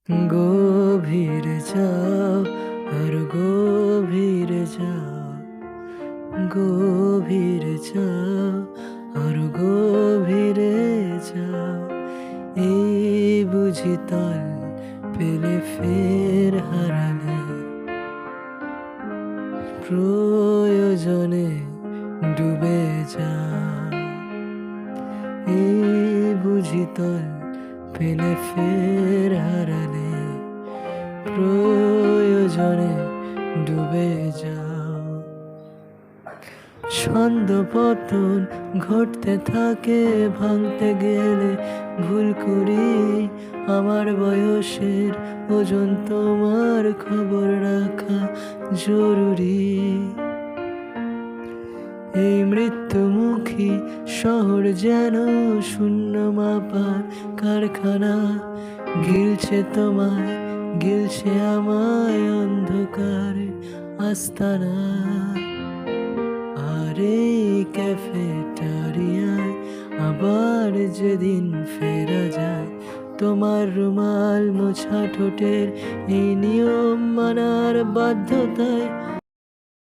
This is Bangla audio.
গভীরে যাও আর গভীরে যাও, গভীরে যাও আর গভীরে যাও। এই বুঝি তল পেলে ফের হারালে, প্রয়োজনে ডুবে যাও। এই বুঝি তল পেলে ফের হারালে, প্রয়োজনে ডুবে যাও। ছন্দপতন ঘটতে থাকে, ভাঙতে গেলে ভুল করি। আমার বয়সের ওজন তোমার খবর রাখা জরুরি। এই মৃত্যুমুখী শহর যেন শূন্য মাপার কারখানা, গিলছে তোমায়, গিলছে আমায় অন্ধকার আস্তানা। আর এই ক্যাফেটারিয়ায় আবার যেদিন ফেরা যায়, তোমার রুমাল মোছা ঠোঁটের এই নিয়ম মানার বাধ্যতায়